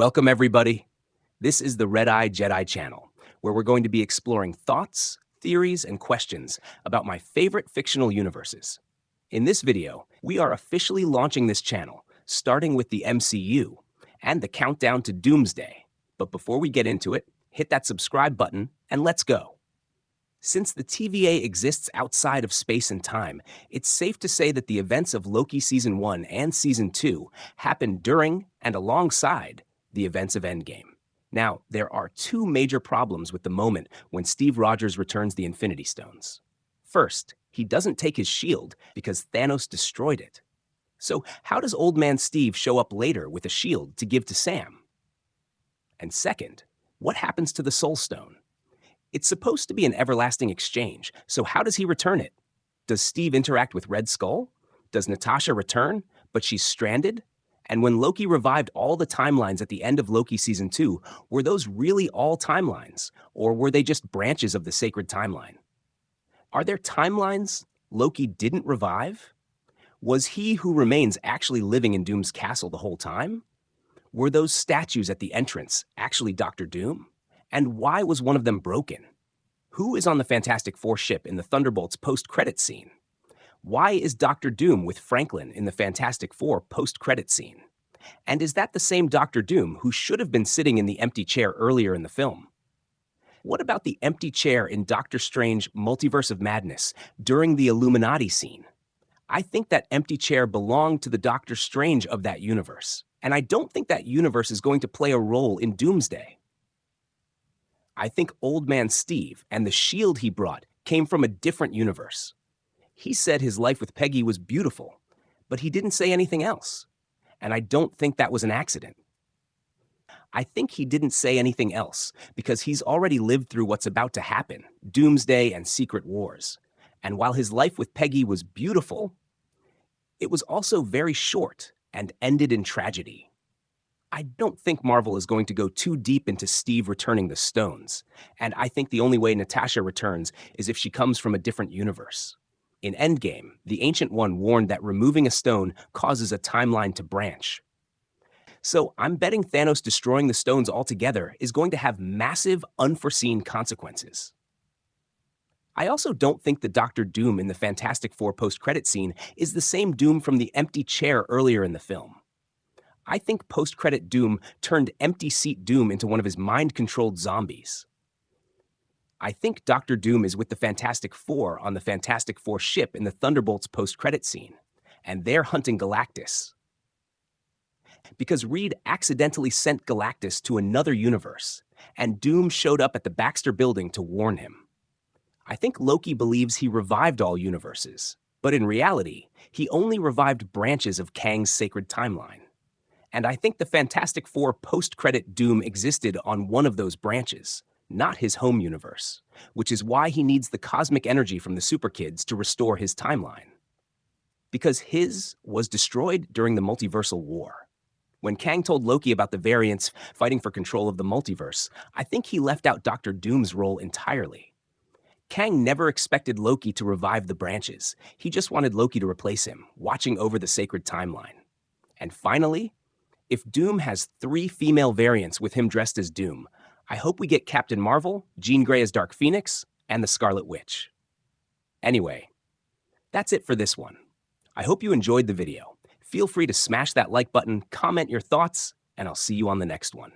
Welcome, everybody. This is the Red Eye Jedi channel, where we're going to be exploring thoughts, theories, and questions about my favorite fictional universes. In this video, we are officially launching this channel, starting with the MCU and the countdown to Doomsday. But before we get into it, hit that subscribe button and let's go. Since the TVA exists outside of space and time, it's safe to say that the events of Loki Season 1 and Season 2 happened during and alongside the events of Endgame. Now, there are two major problems with the moment when Steve Rogers returns the Infinity Stones. First, he doesn't take his shield because Thanos destroyed it. So how does Old Man Steve show up later with a shield to give to Sam? And second, what happens to the Soul Stone? It's supposed to be an everlasting exchange, so how does he return it? Does Steve interact with Red Skull? Does Natasha return, but she's stranded? And when Loki revived all the timelines at the end of Loki Season 2, were those really all timelines, or were they just branches of the sacred timeline? Are there timelines Loki didn't revive? Was he who remains actually living in Doom's castle the whole time? Were those statues at the entrance actually Dr. Doom? And why was one of them broken? Who is on the Fantastic Four ship in the Thunderbolts post-credit scene? Why is Dr. Doom with Franklin in the Fantastic Four post-credit scene? And is that the same Dr. Doom who should have been sitting in the empty chair earlier in the film? What about the empty chair in Doctor Strange Multiverse of Madness during the Illuminati scene? I think that empty chair belonged to the Doctor Strange of that universe, and I don't think that universe is going to play a role in Doomsday. I think Old Man Steve and the shield he brought came from a different universe. He said his life with Peggy was beautiful, but he didn't say anything else. And I don't think that was an accident. I think he didn't say anything else because he's already lived through what's about to happen, Doomsday and Secret Wars. And while his life with Peggy was beautiful, it was also very short and ended in tragedy. I don't think Marvel is going to go too deep into Steve returning the stones, and I think the only way Natasha returns is if she comes from a different universe. In Endgame, the Ancient One warned that removing a stone causes a timeline to branch. So I'm betting Thanos destroying the stones altogether is going to have massive, unforeseen consequences. I also don't think the Dr. Doom in the Fantastic Four post-credit scene is the same Doom from the empty chair earlier in the film. I think post-credit Doom turned empty seat Doom into one of his mind-controlled zombies. I think Dr. Doom is with the Fantastic Four on the Fantastic Four ship in the Thunderbolts post-credit scene, and they're hunting Galactus. Because Reed accidentally sent Galactus to another universe, and Doom showed up at the Baxter Building to warn him. I think Loki believes he revived all universes, but in reality, he only revived branches of Kang's sacred timeline. And I think the Fantastic Four post-credit Doom existed on one of those branches, not his home universe, which is why he needs the cosmic energy from the Super Kids to restore his timeline. Because his was destroyed during the Multiversal War. When Kang told Loki about the variants fighting for control of the multiverse, I think he left out Dr. Doom's role entirely. Kang never expected Loki to revive the branches. He just wanted Loki to replace him, watching over the sacred timeline. And finally, if Doom has 3 female variants with him dressed as Doom, I hope we get Captain Marvel, Jean Grey as Dark Phoenix, and the Scarlet Witch. Anyway, that's it for this one. I hope you enjoyed the video. Feel free to smash that like button, comment your thoughts, and I'll see you on the next one.